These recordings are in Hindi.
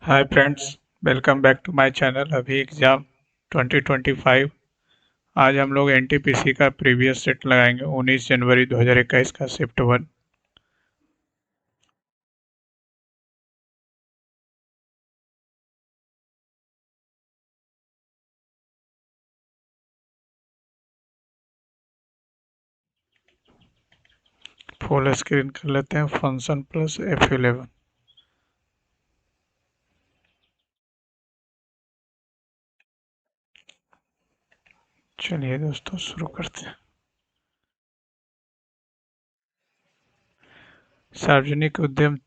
Hi friends, welcome back to my channel. अभी एग्ज़ाम 2025। आज हम लोग एनटीपीसी का प्रीवियस सेट लगाएंगे 19 जनवरी 2021 का शिफ्ट वन। फुल स्क्रीन कर लेते हैं। Function plus F11। चलिए दोस्तों, शुरू करते हैं। सार्वजनिक उद्यम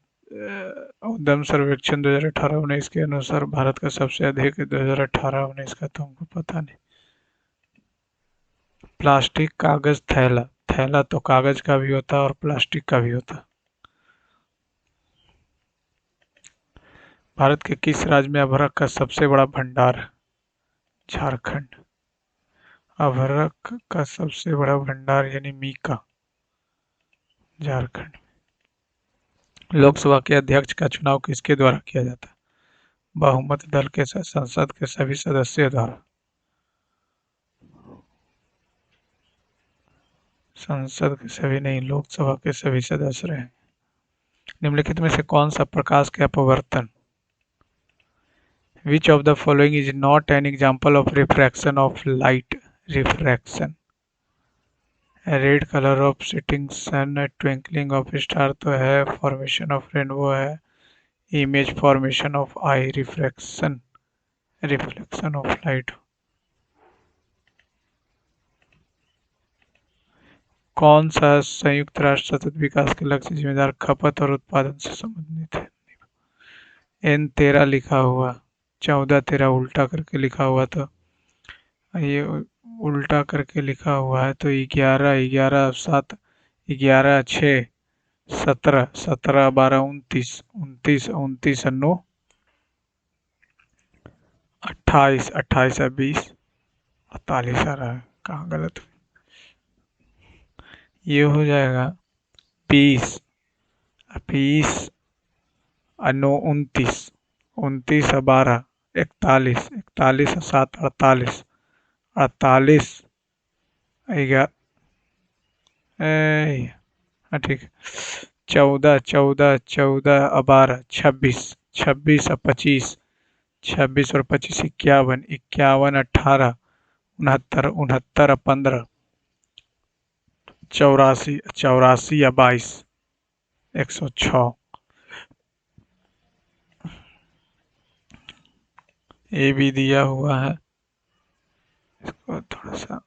सर्वेक्षण 2018-19 के अनुसार भारत का सबसे अधिक 2018-19 का तो हमको पता नहीं। प्लास्टिक कागज थैला। थैला तो कागज का भी होता है और प्लास्टिक का भी होता है। भारत के किस राज्य में अभ्रक का सबसे बड़ा भंडार है? झारखंड। अभ्रक का सबसे बड़ा भंडार यानी मीका, झारखंड। लोकसभा के अध्यक्ष का चुनाव किसके द्वारा किया जाता है? बहुमत दल के साथ संसद के सभी सदस्यों द्वारा। संसद के सभी नहीं, लोकसभा के सभी सदस्य रहे। निम्नलिखित में से कौन सा प्रकाश के अपवर्तन? Which of the following is not an example of refraction of light? Refraction. Red colour of sitting sun, twinkling of star तो है, फॉर्मेशन ऑफ रेनबो है, image formation of eye, refraction reflection of light. कौन सा संयुक्त राष्ट्र सतत विकास के लक्ष्य जिम्मेदार खपत और उत्पादन से संबंधित है? N13 लिखा हुआ, 14-13 उल्टा करके लिखा हुआ, तो ये उल्टा करके लिखा हुआ है तो 11-11-7, 11-6-17, 17-12-29, 29-29-9, 28, 28-20, 48 आ रहा है। कहाँ गलत? ये हो जाएगा 20, 20 9, 29, 29-12, 41, 41-7, 48, 48, 11, हाँ ठीक है, 14, 14, 14, 12, 26, 26-25, 26 और 25, 51, 51, 18, 69, 69, 15, 84, 84 या 22, 106। ये भी दिया हुआ है, इसको थोड़ा सा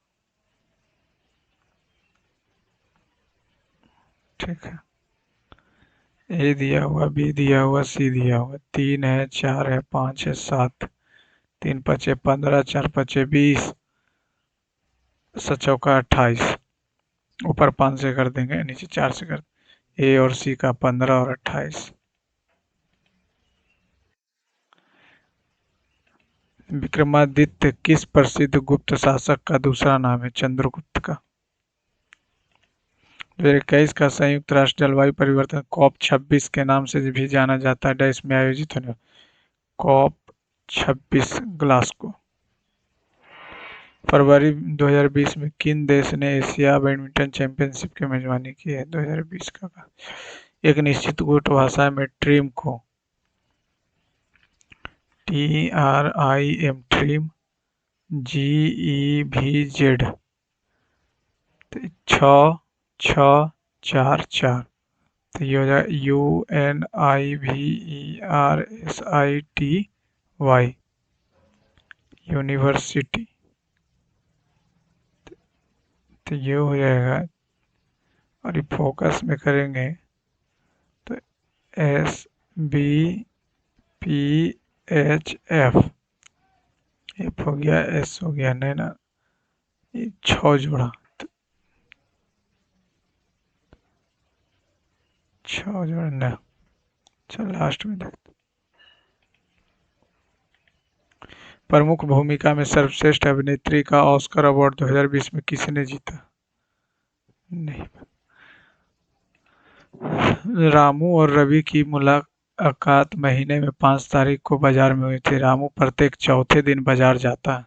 ठीक है। ए दिया हुआ, बी दिया हुआ, सी दिया हुआ। 3 है, 4 है, 5 है, 7, 3-5 15, 4-5 20, 7-4 28। ऊपर 5 से कर देंगे, नीचे 4 से कर। ए और सी का 15 और 28। विक्रमादित्य किस प्रसिद्ध गुप्त शासक का दूसरा नाम है? चंद्रगुप्त का। 2021 का संयुक्त राष्ट्र जलवायु परिवर्तन COP26 के नाम से भी जाना जाता है डैश में आयोजित होने COP26 ग्लासगो। फरवरी 2020 में किन देश ने एशिया बैडमिंटन चैंपियनशिप की मेजबानी की है? 2020 का। एक निश्चित गुट भाषा में ट्रिम को TRIM ट्रिम GEVZ 6-6-4-4, तो ये हो जाएगा UNIVERSITY यूनिवर्सिटी, तो ये हो जाएगा। और ये फोकस में करेंगे तो SBPHF, F हो गया, S हो गया, नहीं ना, ये 6 जोड़ा, 6 जोड़ा ना। चल लास्ट में देखते। प्रमुख भूमिका में सर्वश्रेष्ठ अभिनेत्री का ऑस्कर अवार्ड 2020 में किसने जीता? नहीं। रामू और रवि की अकात महीने में 5 तारीख को बाजार में हुई थी। रामू प्रत्येक चौथे दिन बाजार जाता है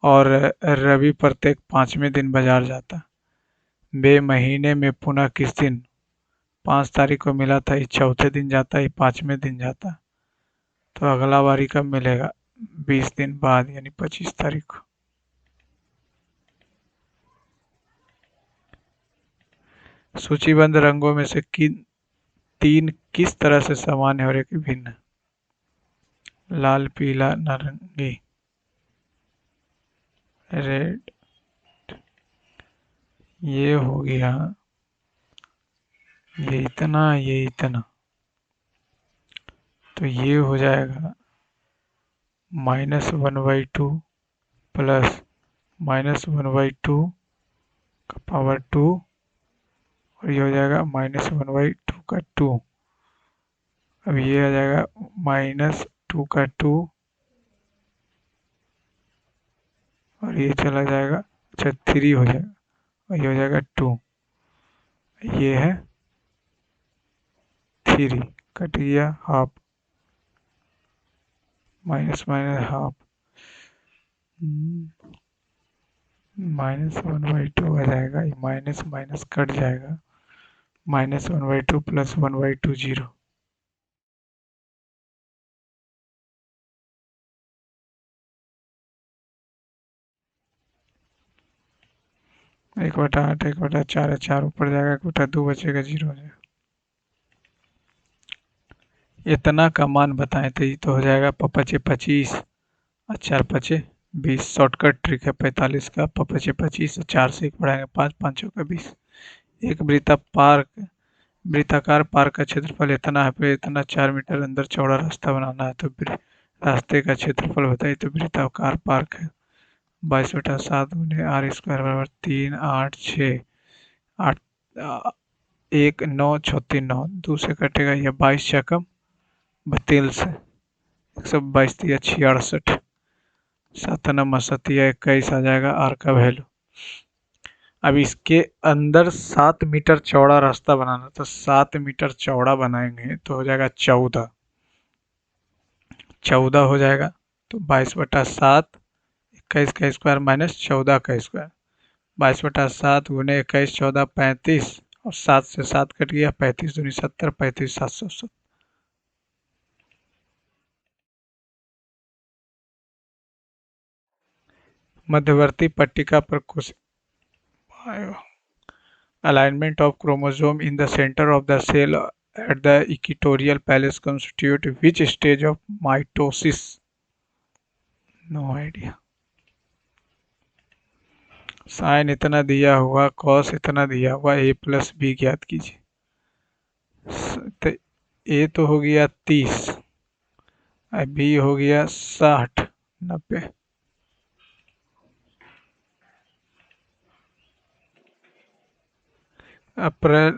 और रवि प्रत्येक 5वें दिन बाजार जाता। वे महीने में पुनः किस दिन 5 तारीख को मिला था? ये चौथे दिन जाता, ये 5वें दिन जाता। तो अगला बारी कब मिलेगा? 20 दिन बाद, यानी 25 तारीख को। सूचीबद्ध रंगों में से तीन किस तरह से सामान्य और एक भिन्न? लाल, पीला, नारंगी, रेड। ये हो गया, ये इतना, ये इतना, तो ये हो जाएगा -1/2 प्लस -1/2 का पावर 2, और ये हो जाएगा -1/2 का 2। अब ये आ जाएगा -2 का 2, और ये चला जाएगा, अच्छा 3 हो जाएगा, और ये हो जाएगा 2। ये है 3, कट गया हाफ, माइनस माइनस हाफ, -1/2 आ जाएगा। ये माइनस माइनस कट जाएगा, -1/2 प्लस 1/2 0। एक बटा 8, 1/4 है, 4 ऊपर जाएगा, 1/2 बचेगा, 0 हो जाएगा। इतना का मान बताएं तो ये तो हो जाएगा 25 और 4 पचे 20। शॉर्टकट ट्रिक है 45 का, 25 और 4 से 1 बढ़ाएंगे 5, 5 का 20। एक वृत्ताकार पार्क का क्षेत्रफल इतना है, फिर इतना 4 मीटर अंदर चौड़ा रास्ता बनाना है, तो रास्ते का क्षेत्रफल बताइए। तो वृत्ताकार पार्क है 22/7 गुने r² बराबर 3, 8, 6, 8, 1, 9, 36, 9, 2 से कटेगा, यह 22 चकम 32 है, 122 दिया 66, 7 या 21 आ जाएगा आर का वैल्यू। अब इसके अंदर 7 मीटर चौड़ा रास्ता बनाना, तो 7 मीटर चौड़ा बनाएंगे तो हो जाएगा 14, 14 हो जाएगा। तो 22/7, 21 का स्क्वायर माइनस 14 का स्क्वायर, 22/7 गुने 21, 14, 35, और 7 से 7 कट गया, 35 दूनी 70, 35, 770। मध्यवर्ती पट्टिका पर कुछ alignment of chromosome in the center of the cell at the equatorial palace constitute which stage of mitosis? No idea. Sign इतना दिया हुआ, कॉस इतना दिया हुआ, a प्लस बी ज्ञात कीजिए। तो a तो हो गया 30, b हो गया 60, 90। अप्रैल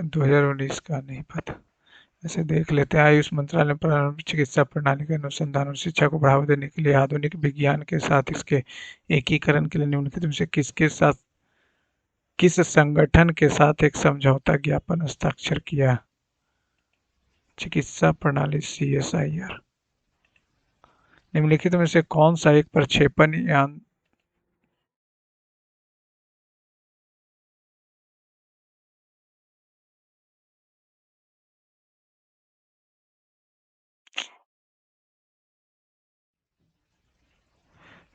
2019 का नहीं पता, ऐसे देख लेते हैं। आयुष मंत्रालय प्रारंभिक चिकित्सा प्रणाली के अनुसंधान और शिक्षा को बढ़ावा देने के लिए आधुनिक विज्ञान के साथ इसके एकीकरण के लिए निम्नलिखित में से किस संगठन के साथ एक समझौता ज्ञापन हस्ताक्षर किया? चिकित्सा प्रणाली CSIR। निम्नलिखित में से कौन सा एक प्रक्षेपण यान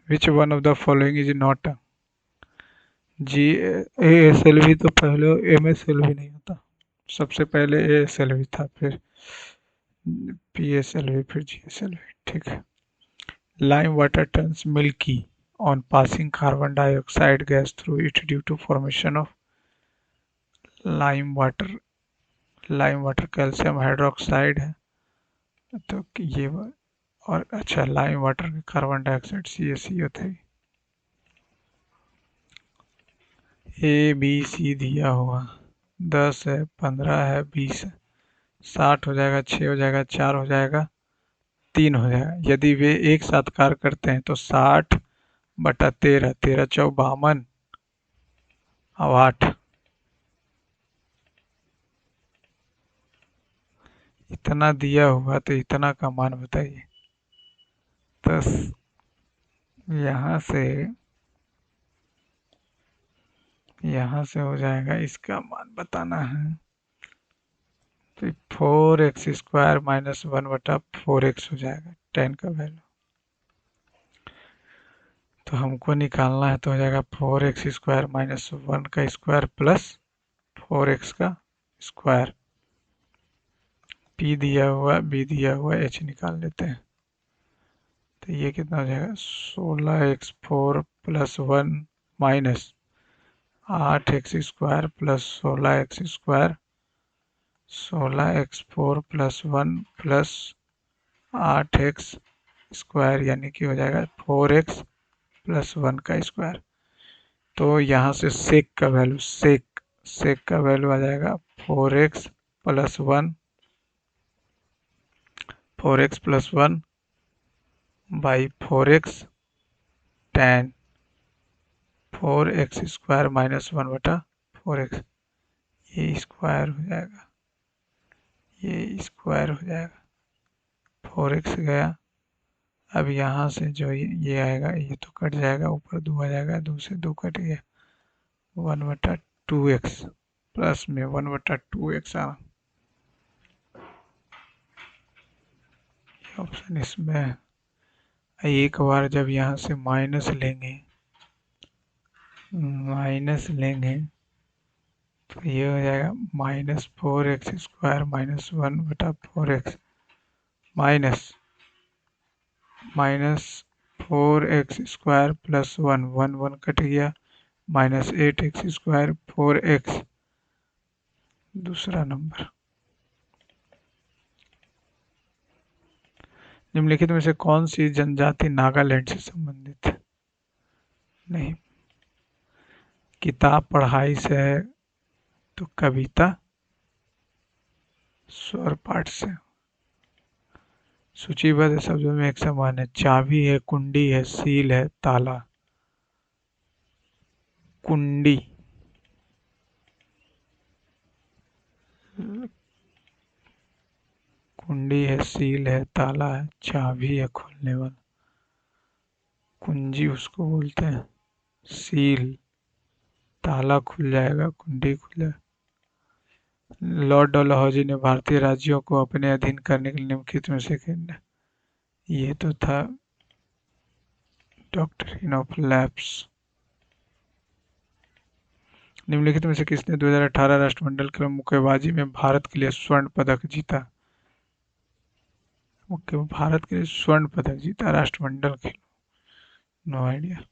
Which one of the following is not a ASLV? तो पहले MSLV नहीं होता, सबसे पहले ASLV था, फिर PSLV, फिर GSLV। ठीक है। Lime water turns milky on passing carbon dioxide gas through it due to formation of lime water। Lime water calcium hydroxide है, तो ये और अच्छा लाइम वाटर में कार्बन डाइऑक्साइड CaCO3। ABC दिया हुआ 10 है, 15 है, 20 है, 60 हो जाएगा, 6 हो जाएगा, 4 हो जाएगा, 3 हो जाएगा। यदि वे एक साथ कार्य करते हैं तो 60/13, 13 चौ 52 और 8, इतना दिया हुआ तो इतना का मान बताइए। तो यहाँ से हो जाएगा, इसका मान बताना है तो 4x² माइनस 1/4x हो जाएगा 10 का वैल्यू। तो हमको निकालना है तो हो जाएगा 4x² माइनस 1 का स्क्वायर प्लस 4x का स्क्वायर। p दिया हुआ, b दिया हुआ, h निकाल लेते हैं। तो ये कितना हो जाएगा 16x4 plus 1 minus 8x² plus 16x², 16x4 plus 1 plus 8x² यानी कि हो जाएगा 4x प्लस 1 का स्क्वायर। तो यहाँ से सेक का वैल्यू, सेक का वैल्यू आ जाएगा 4x plus 1, 4x plus 1 by 4x tan 4x² minus 1/4x। ये स्क्वायर हो जाएगा, ये स्क्वायर हो जाएगा, 4x गया। अब यहाँ से जो ये आएगा ये तो कट जाएगा, ऊपर 2 आ जाएगा, 2 से 2 कट गया, 1/2x प्लस में 1/2x आ ऑप्शन इसमें है। एक बार जब यहाँ से माइनस लेंगे तो ये हो जाएगा -4x² minus 1/4x minus 4x² plus 1, 1 cut गया, माइनस 8x² 4x। दूसरा नंबर, निम्नलिखित में से कौन सी जनजाति नागालैंड से संबंधित है? नहीं। किताब पढ़ाई से है तो कविता स्वर पाठ से। सूचीबद्ध शब्दों में एक समान है, चाबी है, कुंडी है, सील है, ताला। कुंडी, कुंडी है, सील है, ताला है, चाबी है खोलने वाला, कुंजी उसको बोलते हैं, सील, ताला खुल जाएगा, कुंडी खुल जाएगा। लॉर्ड डलहौजी ने भारतीय राज्यों को अपने अधीन करने के लिए निम्नलिखित में से ये तो था डॉक्ट्रिन ऑफ लैप्स। निम्नलिखित में से किसने 2018 राष्ट्रमंडल खेल मुक्केबाजी में भारत के लिए स्वर्ण पदक जीता? भारत के लिए स्वर्ण पदक जीता राष्ट्रमंडल खेल, नो आइडिया।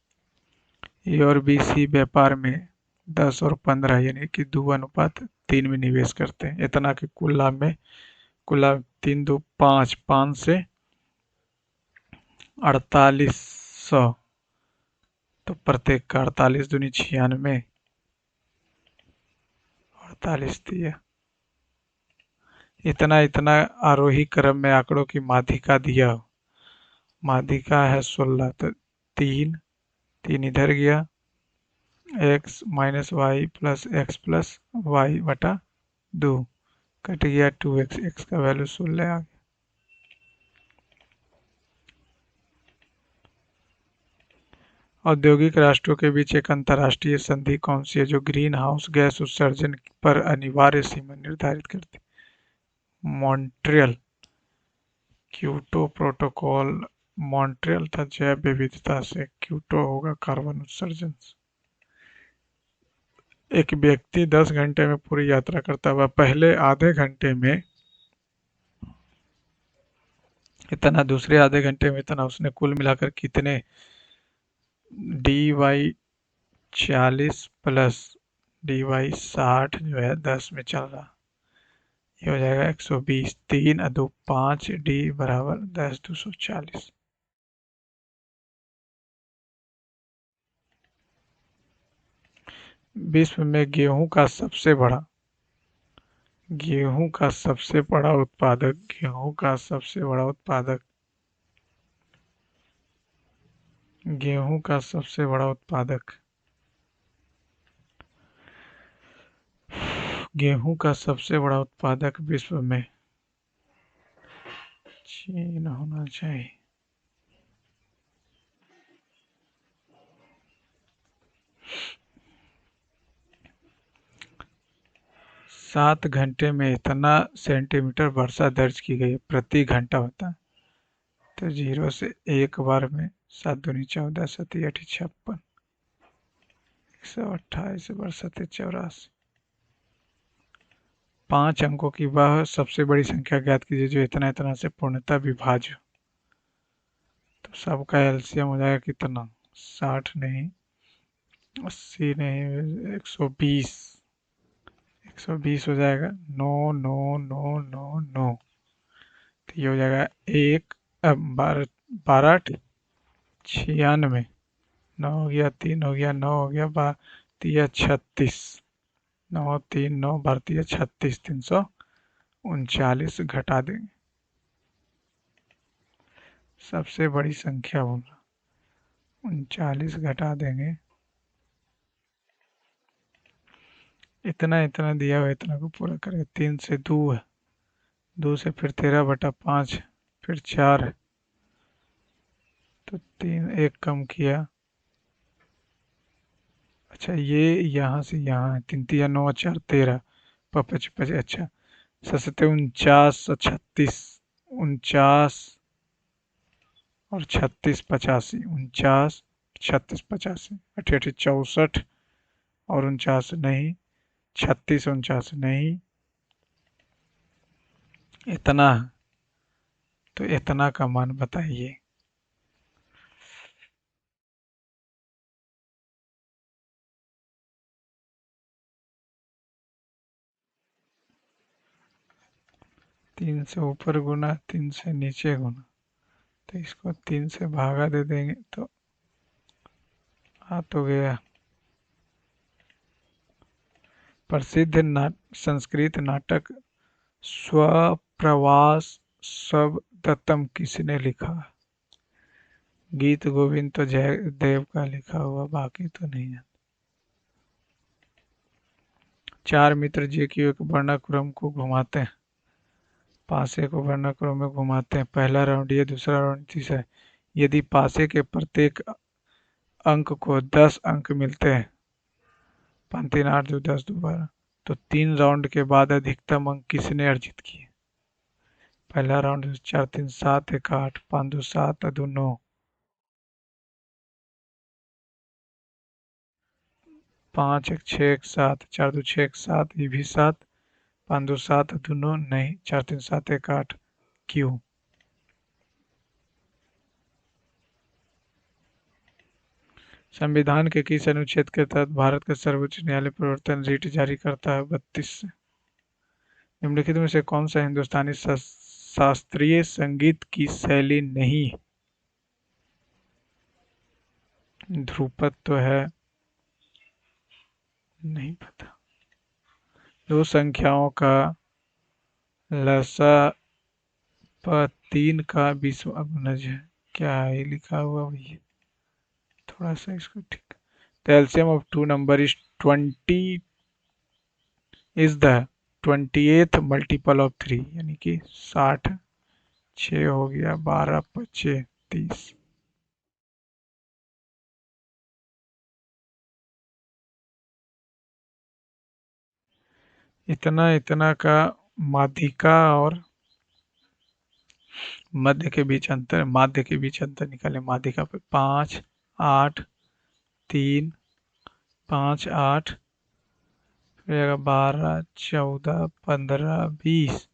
ए और बी सी व्यापार में 10 और 15 यानी कि 2:3 में निवेश करते हैं। इतना कि कुल लाभ में, कुल लाभ 3 2 5, 5 से 4800, तो प्रत्येक का 48 दूनी 96, 48 दिया। इतना इतना आरोही क्रम में आंकड़ों की माध्यिका दिया हो। माध्यिका है 16, तो 3 इधर गया, x minus y plus x plus y बटा 2 कट गया 2x, x का वैल्यू 16 आ गया। औद्योगिक राष्ट्रों के बीच एक अंतर्राष्ट्रीय संधि कौन सी है जो ग्रीन हाउस गैस उत्सर्जन पर अनिवार्य सीमा निर्धारित करती है? Montreal Kyoto protocol. मॉन्ट्रियल था जैव विविधता से, क्योटो होगा कार्बन उत्सर्जन से। एक व्यक्ति 10 घंटे में पूरी यात्रा करता हुआ पहले आधे घंटे में इतना, दूसरे आधे घंटे में इतना, उसने कुल मिलाकर कितने dy40 प्लस dy60 जो है 10 में चल रहा, ये हो जाएगा 120, 3 और 2 5, d बराबर 10 240। विश्व में गेहूं का सबसे बड़ा उत्पादक, गेहूं का सबसे बड़ा उत्पादक, गेहूं का सबसे बड़ा उत्पादक, गेहूं का सबसे बड़ा उत्पादक विश्व में चीन होना चाहिए। 7 घंटे में इतना सेंटीमीटर वर्षा दर्ज की गई प्रति घंटा होता है। तो 0 से 1 बार में 7 दूनी 14, 7 8 56, 128 वर्षा 84। 5 अंकों की वह सबसे बड़ी संख्या ज्ञात कीजिए जो इतना इतना से पूर्णतः विभाज्य हो। तो सबका एलसीएम हो जाएगा कितना? 60 नहीं, 80 नहीं, 120। 120 हो जाएगा 9 9 9 9 9। तो ये हो जाएगा 12 12 96। 9 हो गया, 3 हो गया, 9 हो गया, 36। 9 3 9 भारतीय 36, 339 घटा देंगे। सबसे बड़ी संख्या बोला, 39 घटा देंगे। इतना इतना दिया हुआ, इतना को पूरा करेगा। 3 से 2 है, 2 से फिर 13/5, फिर 4 है, तो 3 1 कम किया। अच्छा ये यहाँ से यहाँ है, 3 3 9 4 13, 55। अच्छा 7 49 36, 49 और 36 85, 49 36 85, 88 64 और 49 नहीं, 36 49 नहीं, इतना। तो इतना का मान बताइए। तीन से ऊपर गुना, 3 से नीचे गुना, तो इसको 3 से भागा दे देंगे तो आ तो गया। प्रसिद्ध संस्कृत नाटक स्वप्रवास दत्तम किसने लिखा? गीत गोविंद तो जयदेव का लिखा हुआ, बाकी तो नहीं है। 4 मित्र जे की एक वर्णाक्रम को घुमाते हैं, पासे को वर्णाक्रम में घुमाते हैं। पहला राउंड ये, दूसरा राउंड तीसरा। यदि पासे के प्रत्येक अंक को 10 अंक मिलते हैं, 5 3 8 2 10 2 12, तो 3 राउंड के बाद अधिकतम अंक किसने अर्जित किए? पहला राउंड 4 3 7 1 8, 5 2 7 2 9, 5 1 6 1 7, 4 2 6 1 7, ये भी 7, 5 2 7 2 9 नहीं, 4 3 7 1 8। क्यों? संविधान के किस अनुच्छेद के तहत भारत का सर्वोच्च न्यायालय प्रवर्तन रिट जारी करता है? 32 से। निम्नलिखित में से कौन सा हिंदुस्तानी शास्त्रीय संगीत की शैली नहीं? ध्रुपद तो है, नहीं पता। दो संख्याओं का लसा 3 का 20वां गुणज है। क्या है लिखा हुआ भैया? थोड़ा सा इसको ठीक। The LCM of two number is 20 is the 28th multiple of 3, यानी कि 60। 6 हो गया, 12 25 30। इतना इतना का माध्यिका और माध्य के बीच अंतर निकाले। माध्यिका पे 5 8 3 5 8, फिर 12 14 15 20,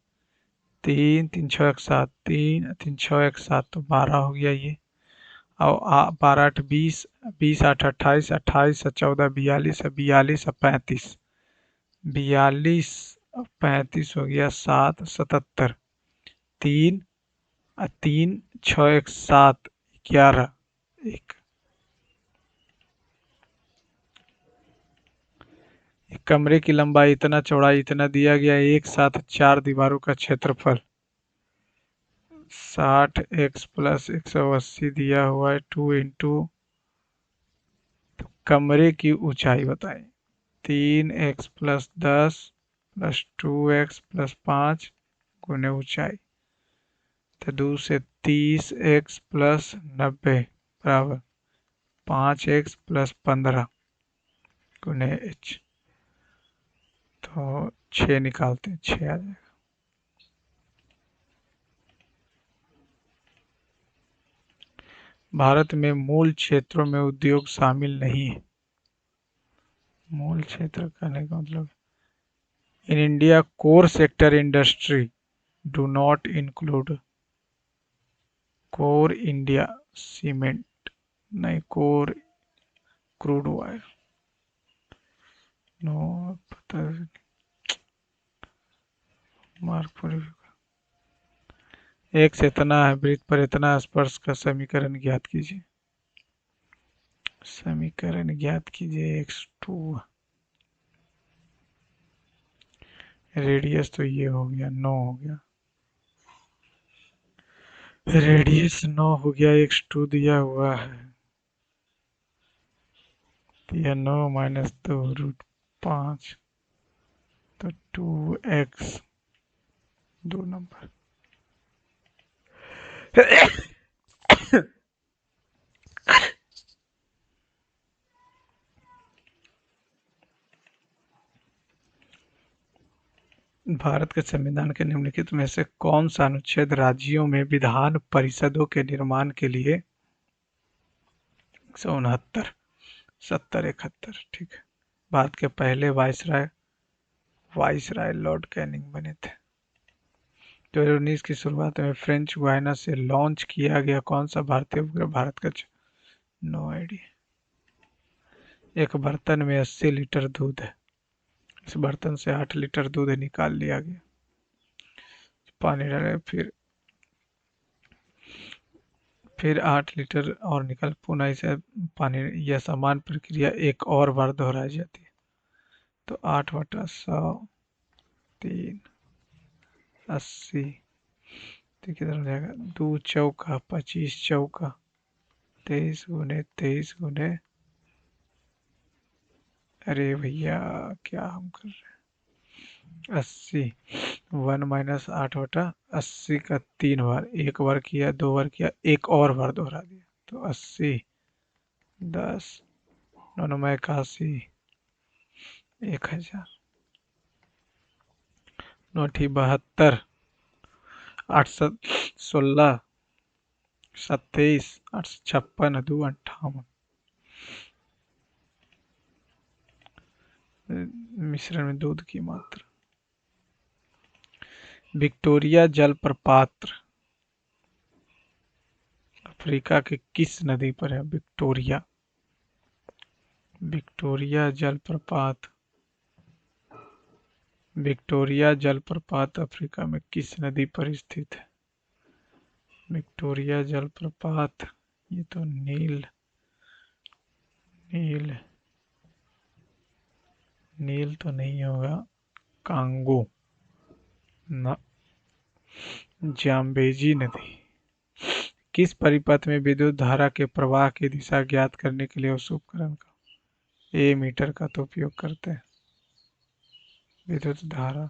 3 3 6 1 7, 3 3 6 1 7, तो 12 हो गया ये। और 12 8 20, 20 8 28, 28 14 42, 42 35, 42 35 हो गया 7 77, 3 3 6 1 7 11 1। एक कमरे की लंबाई इतना, चौड़ाई इतना दिया गया, एक साथ 4 दीवारों का क्षेत्रफल 60x प्लस 180 दिया हुआ है 2 इंटू। कमरे की ऊंचाई बताएं। 3x plus 10 plus 2x plus 5 गुने ऊंचाई, तो 2 से 30x प्लस 90 बराबर 5x प्लस 15 गुने h। तो 6 निकालते हैं, 6 आ जाएगा। भारत में मूल क्षेत्रों में उद्योग शामिल नहीं है। मूल क्षेत्र कहने का मतलब, in India core sector industry do not include core India cement, नहीं कोर क्रूड ऑयल, नो पता मार्क। एक से इतना है वृत्त पर इतना स्पर्श का समीकरण ज्ञात कीजिए। समीकरण ज्ञात कीजिए x2। रेडियस तो ये हो गया 9 हो गया, रेडियस 9 हो गया, x2 दिया हुआ है, दिया 9 माइनस 2 रूट 5, तो 2x 2 नंबर। भारत के संविधान के निम्नलिखित में से कौन सा अनुच्छेद राज्यों में विधान परिषदों के निर्माण के लिए 169 70 71 ठीक है। भारत के पहले वाइसराय लॉर्ड कैनिंग बने थे। 2019 की शुरुआत में फ्रेंच गुयाना से लॉन्च किया गया कौन सा भारतीय उपग्रह भारत का नो आइडिया। एक बर्तन में 80 लीटर दूध है, इस बर्तन से 8 लीटर दूध निकाल लिया गया, पानी डाले, फिर 8 लीटर और निकल, पुनः इसे पानी, यह समान प्रक्रिया एक और बार दोहराई जाती है। तो 8/100 3 80, तो किधर हो जाएगा, 2 चौका 25 चौका 23 गुने 23 गुने, अरे भैया क्या हम कर रहे हैं, 80 1 माइनस 8/80 का 3 बार, एक बार किया, 2 बार किया, एक और बार दोहरा दिया, तो 80 10 9 में 81 1000 9 72 8 16 27 856 2 58। मिश्रण में दूध की मात्रा। विक्टोरिया जलप्रपात अफ्रीका के किस नदी पर है। विक्टोरिया जलप्रपात, विक्टोरिया जलप्रपात अफ्रीका में किस नदी पर स्थित है। विक्टोरिया जलप्रपात, ये तो नील नील नील तो नहीं होगा, कांगो न, जाम्बेजी नदी। किस परिपथ में विद्युत धारा के प्रवाह की दिशा ज्ञात करने के लिए उस उपकरण का मीटर का तो उपयोग करते हैं। विद्युत धारा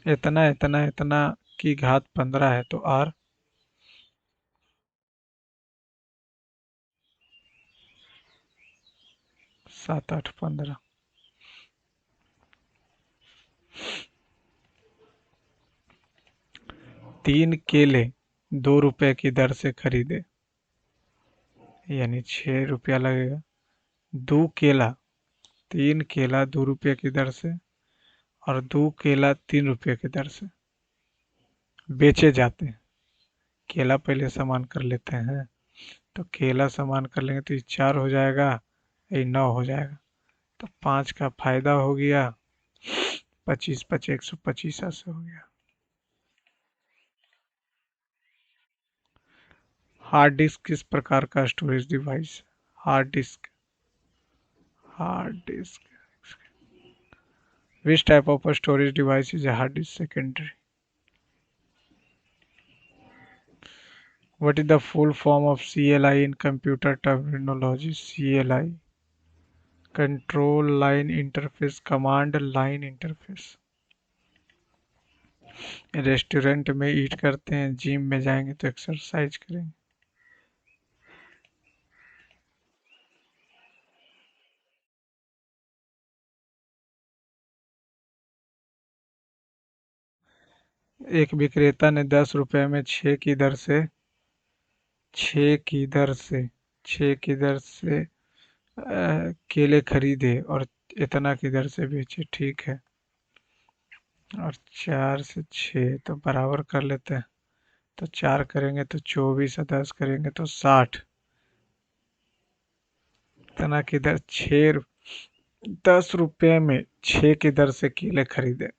इतना इतना इतना की घात 15 है, तो R 7 8 15। 3 केले 2 रुपए की दर से खरीदे, यानी 6 रुपया लगेगा। 2 केला 3 केला 2 रुपये की दर से और 2 केला 3 रुपये की दर से बेचे जाते हैं। केला पहले सामान कर लेते हैं, तो केला सामान कर लेंगे तो ये 4 हो जाएगा, ये 9 हो जाएगा, तो 5 का फायदा हो गया, 25 25 125 ऐसे हो गया। हार्ड डिस्क किस प्रकार का storage device. Hard disk, hard disk, which type of storage device is a hard disk secondary। What is the full form of CLI in computer terminology। CLI, control line interface, command line interface। Restaurant में ईट करते हैं, जिम में जाएंगे तो एक्सरसाइज करेंगे। एक विक्रेता ने 10 रुपए में छः की दर से छः की दर से केले खरीदे और इतना की दर से बेचे, ठीक है। और 4 से 6 तो बराबर कर लेते हैं। तो 4 करेंगे तो 24 और 10 करेंगे तो 60। इतना की दर 10 रुपए में 6 की दर से केले खरीदे।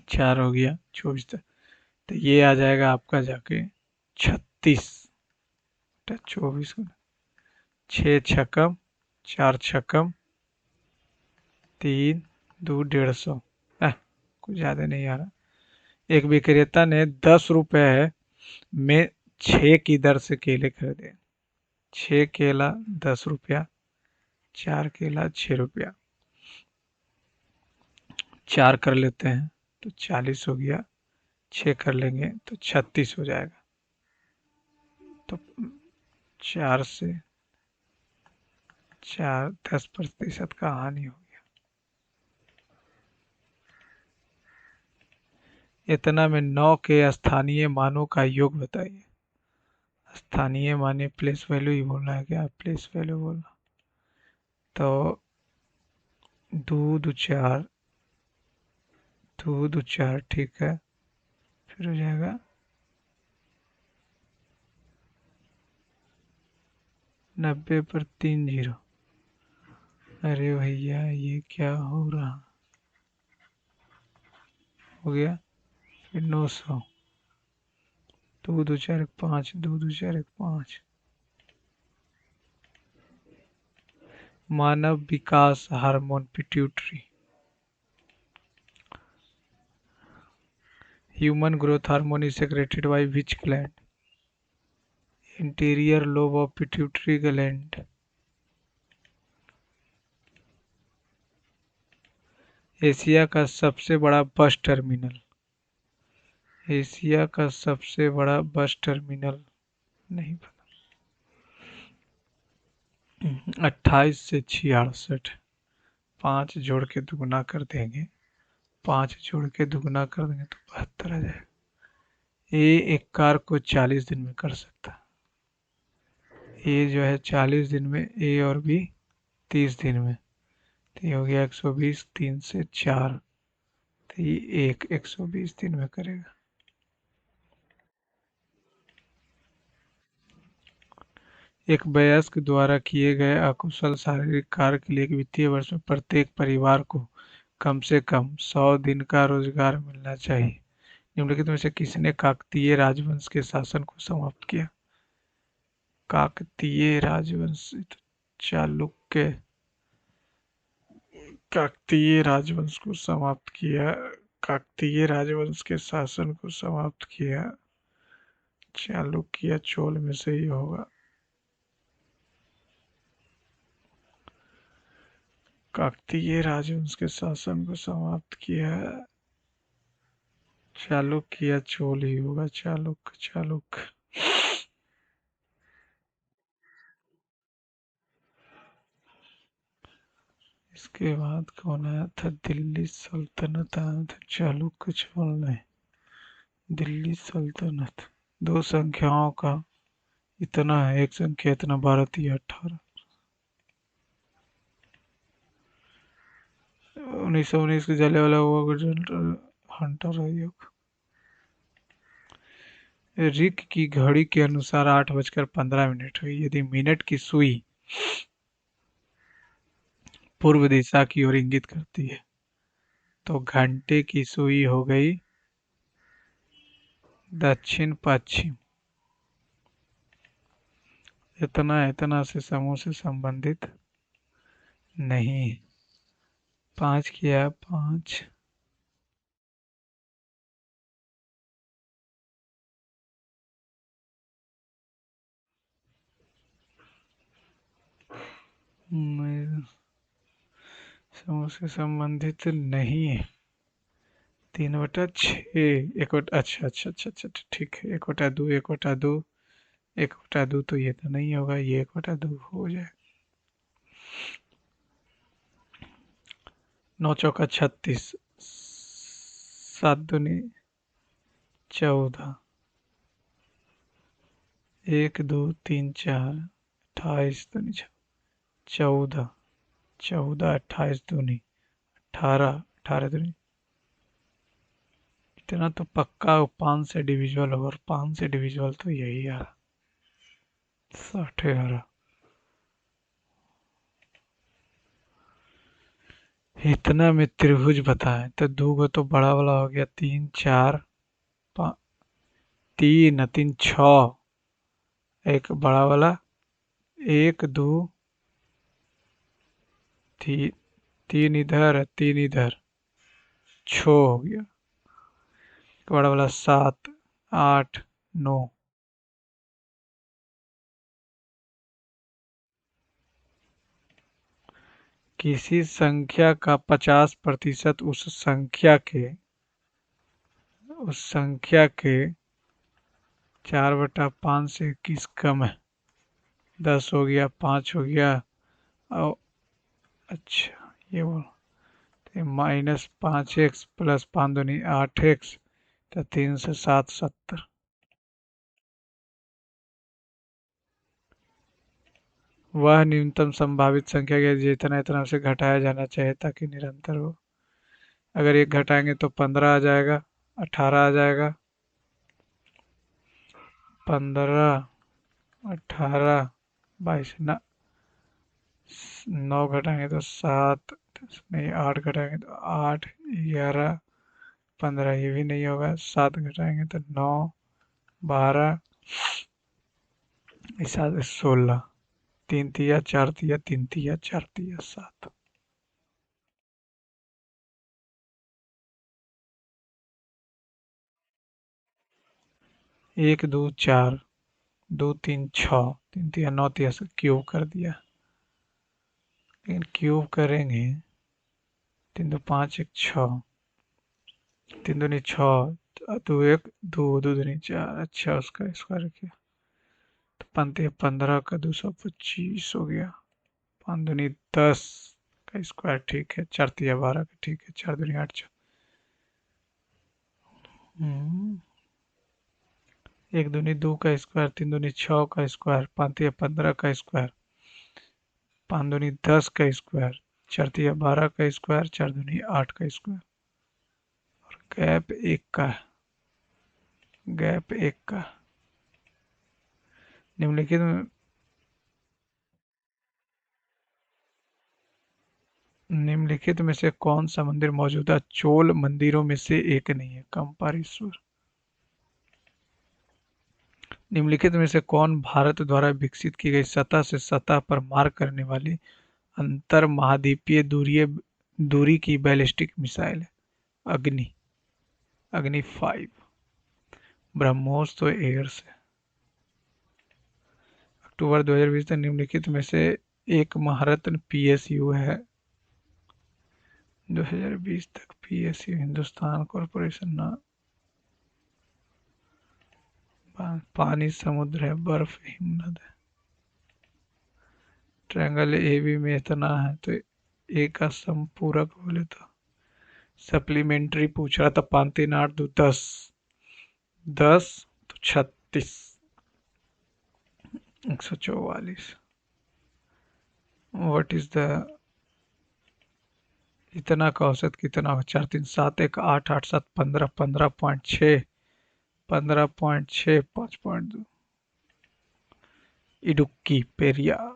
4 हो गया 24, तो ये आ जाएगा आपका जाके 36। 24 को 6 छक्कम 4 छक्कम 3 2 150। कुछ ज्यादा नहीं आ रहा। एक विक्रेता ने 10 रुपए में 6 की दर से केले खरीदे। 6 केला 10 रुपया, 4 केला 6 रुपया। 4 कर लेते हैं तो 40 हो गया। 6 कर लेंगे तो 36 हो जाएगा। तो 4 से 4 10% का हानि हो गया। इतना में 9 के स्थानीय मानों का योग बताइए। स्थानीय माने प्लेस वैल्यू ही बोलना है क्या? प्लेस वैल्यू बोलना। तो दूध चार, दूध चार, ठीक है। फिर हो जाएगा 90 पर 3 0। अरे भैया ये क्या हो रहा? हो गया। फिर 900। दो 4 1 5, दो 4 1 5। मानव विकास hormone pituitary. Human growth hormone is secreted by which gland? Interior lobe of pituitary gland. Asia का सबसे बड़ा बस टर्मिनल। एशिया का सबसे बड़ा बस टर्मिनल नहीं पता। 28 से 66। 5 जोड़ के दुगुना कर देंगे। 5 जोड़ के दुगुना कर देंगे तो 72 आ जाएगा। ये एक कार को 40 दिन में कर सकता है। ये जो है 40 दिन में, ए और बी 30 दिन में। तो ये हो गया 120। 3 से 4, तो ये 120 दिन में करेगा। एक वयस्क द्वारा किए गए अकुशल शारीरिक कार्य के लिए एक वित्तीय वर्ष में प्रत्येक परिवार को कम से कम 100 दिन का रोजगार मिलना चाहिए। निम्नलिखित में से किसने काकतीय राजवंश के शासन को समाप्त किया? काकतीय राजवंश तो चालुक्य। काकतीय राजवंश को समाप्त किया। काकतीय राजवंश के शासन को समाप्त किया चालुक्य, चोल में से ही होगा। काकतीय राजवंश के शासन को समाप्त किया चालुक्य या चोल ही होगा। चालुक्य। इसके बाद कौन आया था? दिल्ली सल्तनत आया था। चालुक्य चोल नहीं, दिल्ली सल्तनत। दो संख्याओं का इतना है, एक संख्या इतना, 12 3 18। 1919 के जलियांवाला बाग हंटर आयोग। रिक की घड़ी के अनुसार 8 बजकर 15 मिनट हुई। यदि मिनट की सुई पूर्व दिशा की ओर इंगित करती है तो घंटे की सुई हो गई दक्षिण पश्चिम। इतना इतना से समूह से संबंधित नहीं। 5 किया 5। समूह से संबंधित नहीं है। 3/6 एक बटा, अच्छा अच्छा अच्छा अच्छा अच्छा, ठीक है, 1/2 1/2 1/2 तो ये तो नहीं होगा, ये 1/2 हो जाए। 9 चौका 36, 7 दूनी 14, 1 2 3 4, 28 दूनी 14, 14 28 दूनी 18, 18 दूनी, इतना तो पक्का 5 से डिविजिबल होगा, और 5 से डिविजिबल तो यही आ रहा, 60 इतना में त्रिभुज बताएं तो दो गो तो बड़ा वाला हो गया, 3 4 3 3 6, एक बड़ा वाला, 1 2 3, 3 इधर 3 इधर, 6 हो गया, एक बड़ा वाला 7 8 9। किसी संख्या का 50% उस संख्या के 4/5 से 21 कम है, 10 हो गया, 5 हो गया, और अच्छा ये बोल, -5x प्लस 5 दूनी 8x, तो 3 से 7 70। वह न्यूनतम संभावित संख्या है जितना इतना उसे घटाया जाना चाहिए ताकि निरंतर हो। अगर एक घटाएंगे तो 15 आ जाएगा, 18 आ जाएगा, 15 18 22 ना, 9 घटाएंगे तो 7, नहीं 8 घटाएंगे तो 8 11 15, ये भी नहीं होगा, 7 घटाएंगे तो 9 12, इस 16, 3 तिया 4 तिया 3 तिया 4 तिया 7। 1 2 4, 2 3 6, 3 तिया 9 तिया से क्यूब कर दिया, लेकिन क्यूब करेंगे 3 2 5 1 6, 3 दूनी 6, 2 1 2, 2 दूनी 4, अच्छा उसका स्क्वायर किया तो 15 का 225 हो गया, 5 दूनी 10 का स्क्वायर, ठीक है, 4 तिया 12 का, ठीक है, 4 दूनी 8 1 दूनी 2 का स्क्वायर, 3 दूनी 6 का स्क्वायर, 5 तिया 15 का स्क्वायर, 5 दूनी 10 का स्क्वायर, 4 तिया 12 का स्क्वायर, 4 दूनी 8 का स्क्वायर, गैप एक का, गैप एक का। निम्नलिखित में निम्नलिखित में से कौन सा मंदिर मौजूदा चोल मंदिरों में से एक नहीं है? कंपारेश्वर। निम्नलिखित में से कौन भारत द्वारा विकसित की गई सतह से सतह पर मार करने वाली अंतर महाद्वीपीय दूरी की बैलिस्टिक मिसाइल है? अग्नि, अग्नि 5। ब्रह्मोस तो एयर से। अक्टूबर 2020 तक निम्नलिखित में से एक महारत्न पीएसयू है? 2020 तक पीएसयू हिंदुस्तान कॉरपोरेशन ना, पानी समुद्र है, बर्फ हिमनद है। ट्रायंगल एबी में इतना है तो ए का संपूरक बोले तो सप्लीमेंट्री पूछ रहा था, 5 3 8 2 10, 10 तो 36, 144। व्हाट इज द, इतना का औसत कितना हो? 4 3 7 1 8 8 7 15, 15.6, 15.6, 5.2। इडुक्की पेरिया।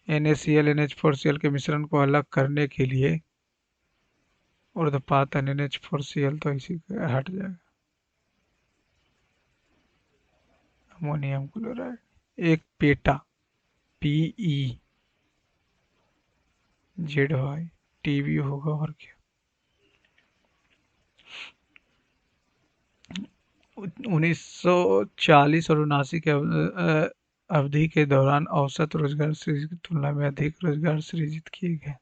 NaCl NH4Cl के मिश्रण को अलग करने के लिए ऊर्ध्वपात NH4Cl तो इसी का हट जाएगा। Ammonium chloride. एक पेटा PeZy टीबी होगा और क्या। 1940 और 79 के अवधि के दौरान औसत रोजगार सृजित की तुलना में अधिक रोजगार सृजित किए गए।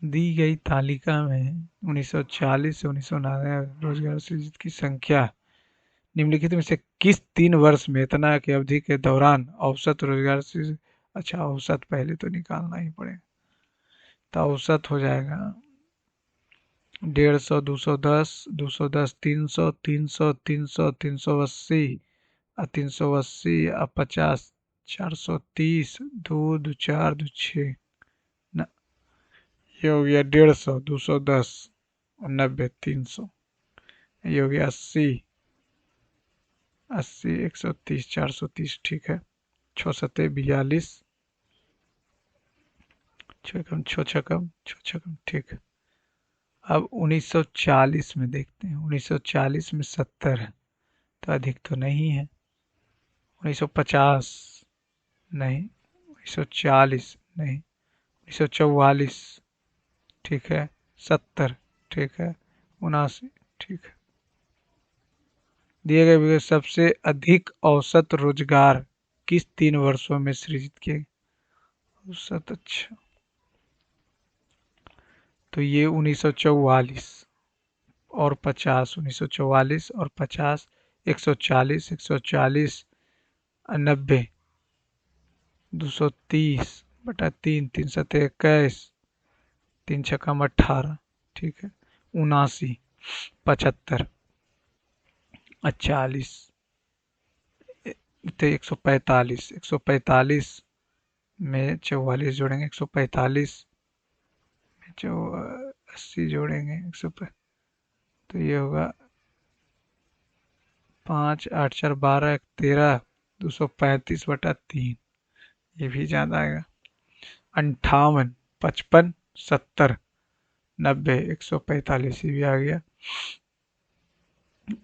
दी गई तालिका में 1940 से 1999 रोजगार सृजित की संख्या निम्नलिखित में से किस 3 वर्ष में इतना की अवधि के दौरान औसत रोजगार सृजित। अच्छा, औसत पहले तो निकालना ही पड़ेगा, तो औसत हो जाएगा 150, 210, 210, 300, 300, 300, 380, 380, 50, 430, दो दो चार दो छः, ये हो गया 150, 210, 90, 300, ये हो गया 80, 80, 130, 430, ठीक है। 6 सत्ते 42, 6 छकम, ठीक है। अब 1940 में देखते हैं, 1940 में 70 है तो अधिक तो नहीं है। 1950 नहीं, 1940 नहीं, 1944 ठीक है, 70 ठीक है, 79 ठीक है। दिए गए विकल्प सबसे अधिक औसत रोजगार किस 3 वर्षों में सृजित किए गए? औसत, अच्छा, तो ये 1944 और 50, 1944 और 50, 140, 140, 90, 230/3, 3 सत्ते 21, 3 छक्का 18, ठीक है, 79, 75, 40, तो 145, 145 में 44 जोड़ेंगे, 145 में जो 80 जोड़ेंगे, 100, तो ये होगा 5, 8, 4, 12, 13, 235/3, ये भी ज्यादा आएगा। 58, 55, 70, 90, 145, ये भी आ गया।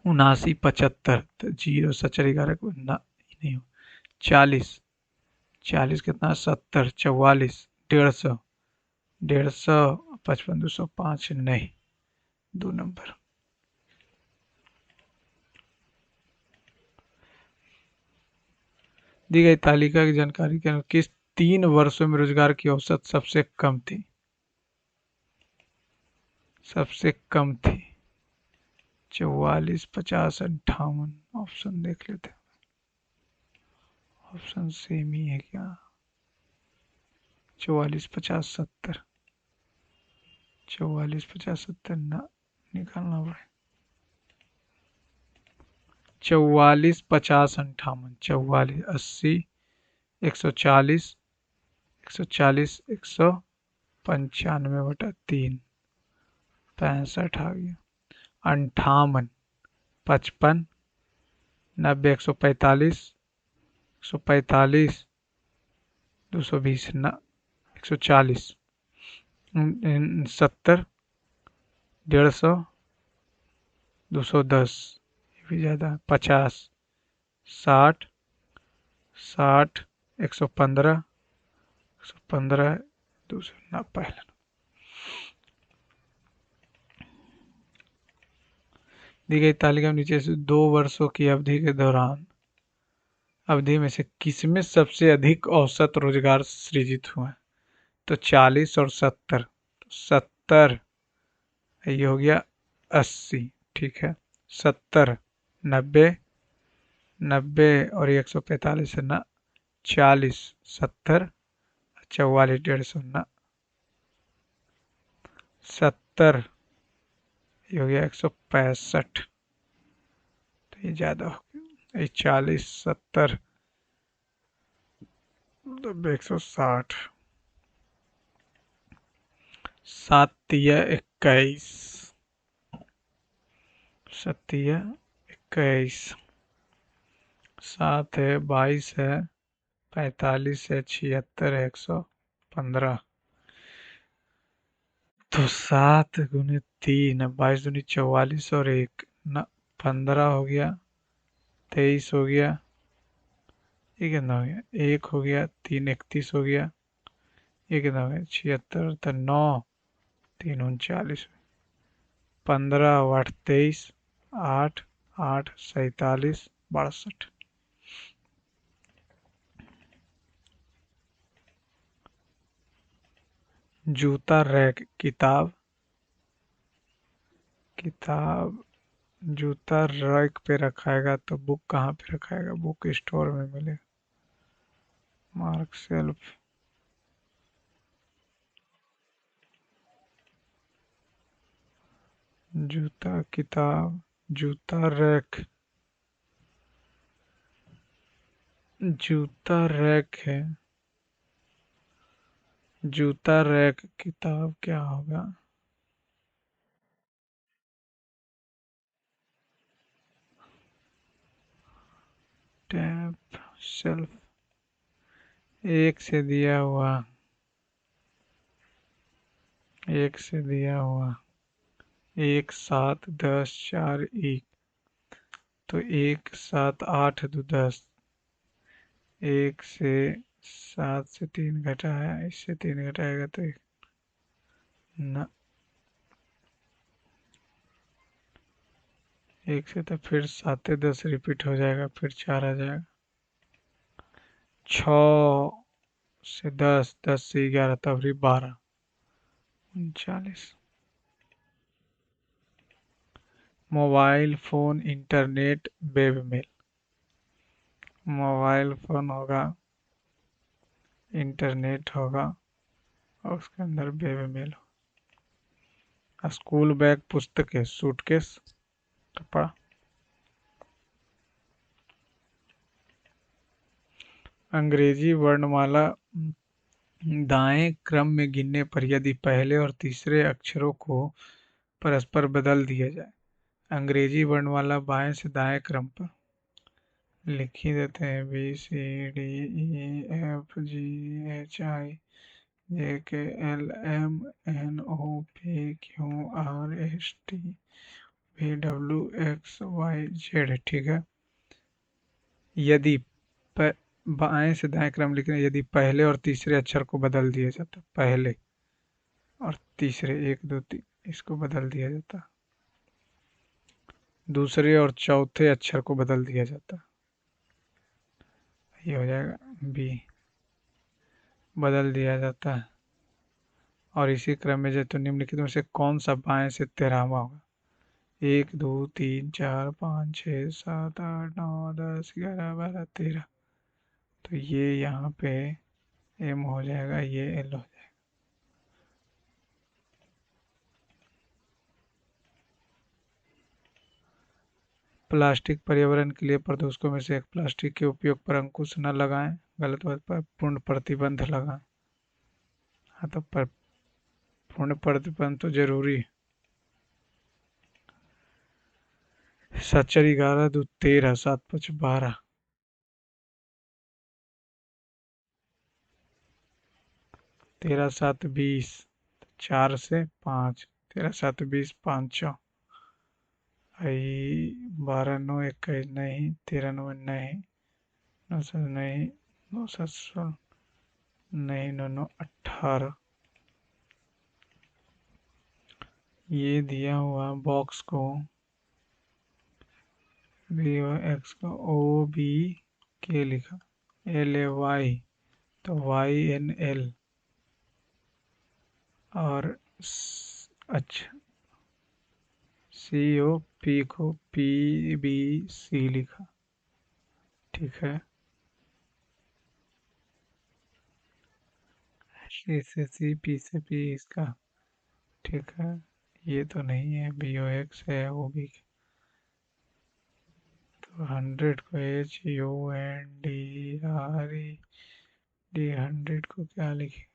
79, 75, तो 0 सचर 11 को ना नहीं हो। 40, 40 कितना, 70, 44, 150, 150, 55, 205, नहीं, 2 नंबर। दी गई तालिका की जानकारी के अनुसार किस 3 वर्षों में रोजगार की औसत सबसे कम थी? सबसे कम थी 44, 50, 58। ऑप्शन देख लेते हैं, ऑप्शन सेम ही है क्या? 44, 50, 70, 44, 50, 70 ना, निकालना पड़े। 44, 50, 58, 44, 80, 140, 140, 195/3, 65 आ गया। 58, 55, 90, 145, 145, 220 ना, 140, 70, 150, 210, ये भी ज़्यादा, 50, 60, 60, 115, 115, 200 ना, पहला। दी गई तालिका में नीचे से 2 वर्षों की अवधि के दौरान अवधि में से किसमें सबसे अधिक औसत रोजगार सृजित हुआ? तो 40 और 70, तो 70, ये हो गया 80, ठीक है, 70, 90, 90 और 145 है ना, 40, 70, 44, 150 ना, 70, ये हो गया 165, तो ये ज्यादा हो गया। ये 40, 70, 90, 160, 7 या 21, 7 या 21, 7 है, 22 है, 45 है, 76 है, 115, तो 7 × 3 है, 22 दूनी 44 और 1 ना, 15 हो गया, 23 हो गया, ये कितना हो गया, 1 हो गया, 3, 31 हो गया, ये कितना हो गया, 76, तो 9, 3, 39, 15 और 8, 23, 8, 8, 47, 62। जूता रैक, किताब, किताब, जूता रैक पे रखाएगा तो बुक कहाँ पे रखाएगा? बुक स्टोर में मिलेगा। मार्क शेल्फ, जूता, किताब, जूता रैक, जूता रैक है, जूता रैक, किताब क्या होगा? टैप, शेल्फ, एक से दिया हुआ, एक से दिया हुआ, एक, सात, दस, चार, एक, तो एक, सात, आठ, दो, दस, एक से, सात से तीन घटाया, इससे तीन घटाएगा तो एक, न, एक से तो फिर सात दस रिपीट हो जाएगा, फिर चार आ जाएगा, छ से दस, दस से ग्यारह, तब भी बारह, 39। Mobile phone, internet, webmail. Mobile phone होगा, इंटरनेट होगा, और उसके अंदर वेबमेल होगा। स्कूल बैग, पुस्तकें, सूटकेस, कपड़ा। अंग्रेजी वर्णमाला दाएं क्रम में गिनने पर यदि पहले और तीसरे अक्षरों को परस्पर बदल दिया जाए। अंग्रेजी वर्णमाला बाएं से दाएं क्रम पर लिख ही देते हैं, B C D E F G H I J K L M N O P Q R S T V W X Y Z. ठीक है। यदि बाएं से दाएं क्रम लिख रहे हैं, यदि पहले और तीसरे अक्षर को बदल दिया जाता, पहले और तीसरे, एक दो तीन, इसको बदल दिया जाता, दूसरे और चौथे अक्षर को बदल दिया जाता, ये हो जाएगा बी, बदल दिया जाता है। और इसी क्रम में जो तो निम्नलिखित में से कौन सा बाएं से तेरहवां होगा? एक, दो, तीन, चार, पाँच, छः, सात, आठ, नौ, 10, 11, 12, 13, तो ये यहाँ पे एम हो जाएगा, ये एल हो जाएगा। प्लास्टिक पर्यावरण के लिए प्रदूषकों में से एक, प्लास्टिक के उपयोग पर अंकुश न लगाएं, गलत बात पर पूर्ण प्रतिबंध लगाएं। हाँ, तो पर पूर्ण प्रतिबंध तो जरूरी है। सच्चर, 11, 2, 13, 7, 5, 12, 13, 7, 20, चार से पाँच, 13, 7, 20, पाँच चौ, आई 12, 9, 21, नहीं, 13, 9, नहीं, 9, 7, नहीं, 9, 7, 16, नहीं, 9, 9, 18। ये दिया हुआ बॉक्स को बी और एक्स को ओ बी के लिखा, एल ए वाई, तो वाई एन एल, और अच्छा, सी ओ पी को पी बी सी लिखा। ठीक है। सी से सी, पी से पी, इसका। ठीक है। ये तो नहीं है, बी ओ एक्स है, ओ बी, तो 100 को H U N D R E D, 100 को क्या लिखे?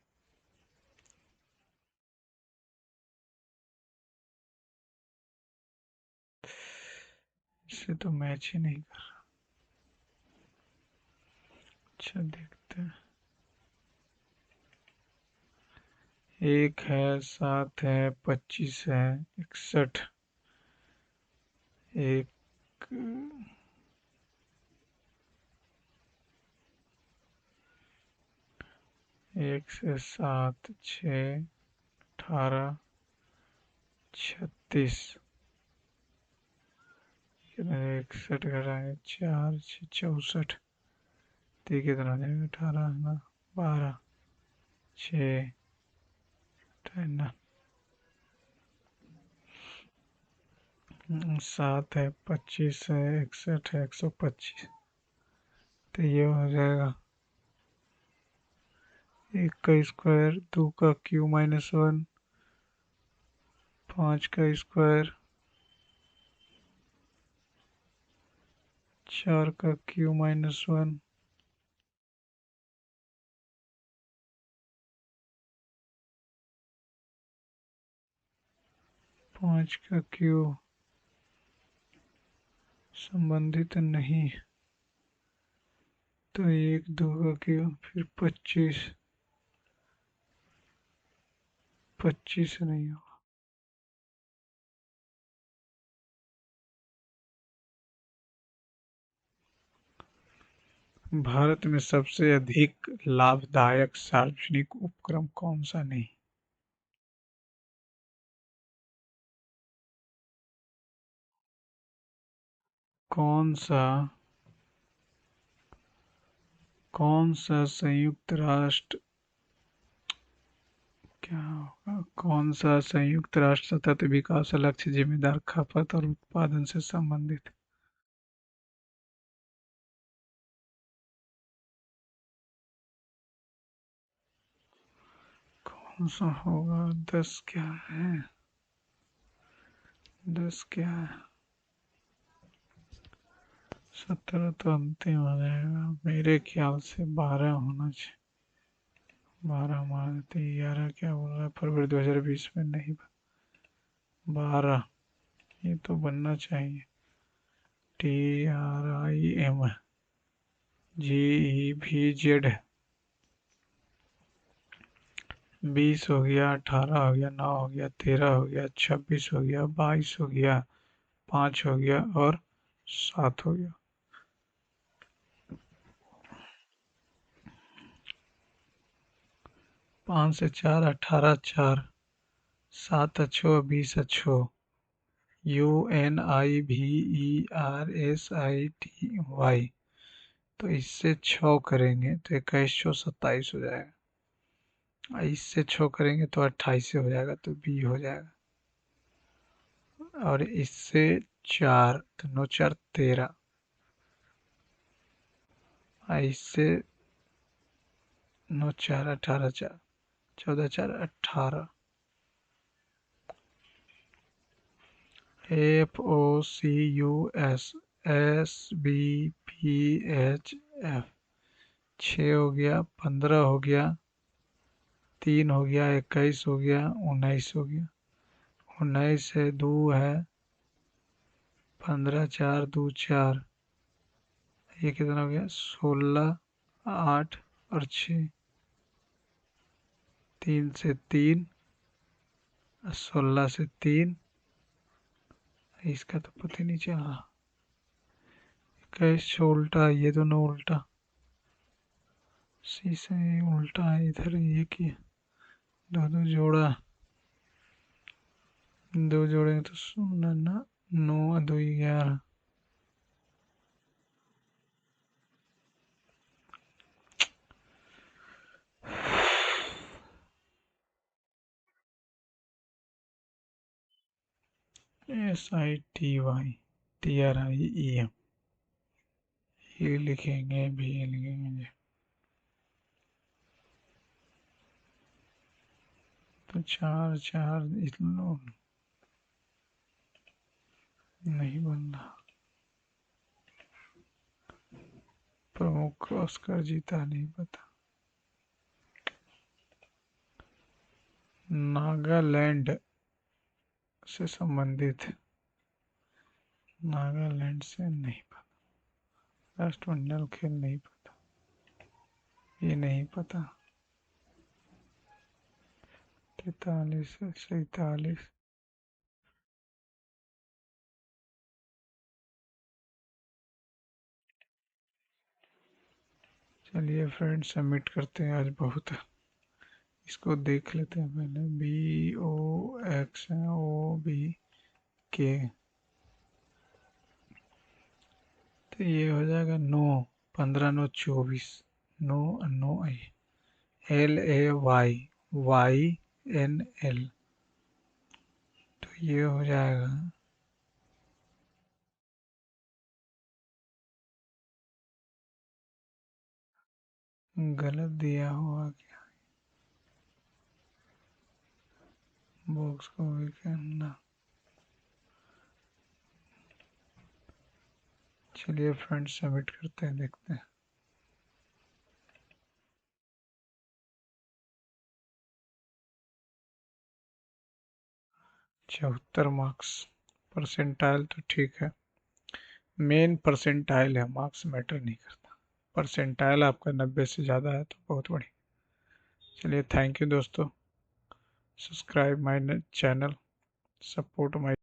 इससे तो मैच ही नहीं कर। अच्छा, देखते हैं। एक है, सात है, 25 है, 61, एक, एक से सात, छ, 18, 36, 61 घटाएंगे, चार, 64, तो कितना हो जाएगा? 18, 12, 6, है ना। 7 है, 25 है, 61 है, 125। तो ये हो जाएगा 1 का स्क्वायर, 2 का क्यू -1, 5 का स्क्वायर, 4 का क्यू -1, 5 का क्यू संबंधित नहीं, तो 1, 2 का क्यू, फिर 25, 25 नहीं होगा। भारत में सबसे अधिक लाभदायक सार्वजनिक उपक्रम कौन सा नहीं? कौन सा कौन सा संयुक्त राष्ट्र क्या होगा? कौन सा संयुक्त राष्ट्र सतत विकास लक्ष्य जिम्मेदार खपत और उत्पादन से संबंधित? कौन सा होगा? 10 क्या है? 10 क्या है? 17 तो अंतिम हो जाएगा मेरे ख्याल से। 12 होना चाहिए। 12 मार देते। 11 क्या बोल रहा है? फरवरी 2020 में नहीं। 12 ये तो बनना चाहिए। TRIMGEVZ। 20 हो गया, 18 हो गया, 9 हो गया, 13 हो गया, 26 हो गया, 22 हो गया, 5 हो गया और 7 हो गया। 5 से 4, 18, 4, 7 अच्छो, 20 अच्छो। UNIVERSITY। तो इससे 6 करेंगे तो 21 छो 27 हो जाएगा। और इससे 6 करेंगे तो 28 से हो जाएगा, तो बी हो जाएगा। और इससे 4 तो 9 4 13। और इससे 9 4 18 4, 14 4 18। FOCUS SBPHF। 6 हो गया, 15 हो गया, 3 हो गया, 21 हो गया, 19 हो गया। 19 है, 2 है, 15 4 2 4। ये कितना हो गया? 16, 8 और 6। 3 से 3, 16 से 3। इसका तो पता ही नहीं चला। कैसे उल्टा? ये दोनों उल्टा। सी से उल्टा है इधर। ये की दो दो जोड़ा, दो जोड़ेंगे तो सुनना ना। 9 2 11। SITY TRIEM। ये लिखेंगे भी, ये लिखेंगे। तो 4 4 इसमें नहीं बन रहा। प्रमुख ऑस्कर जीता नहीं पता। नागालैंड से संबंधित। नागालैंड से नहीं पता। राष्ट्रमंडल खेल नहीं पता। ये नहीं पता। 43 से 47। चलिए फ्रेंड, सबमिट करते हैं। आज बहुत इसको देख लेते हैं पहले। BOX है, OBK। तो ये हो जाएगा 9, 15 9 24। 9 9 LAY, Y NL, तो ये हो जाएगा गलत दिया हुआ क्या, बॉक्स को भी करना। चलिए फ्रेंड्स सबमिट करते हैं, देखते हैं। 74 मार्क्स। परसेंटाइल तो ठीक है, मेन परसेंटाइल है, मार्क्स मैटर नहीं करता। परसेंटाइल आपका 90 से ज़्यादा है तो बहुत बढ़िया। चलिए थैंक यू दोस्तों, subscribe my channel, support my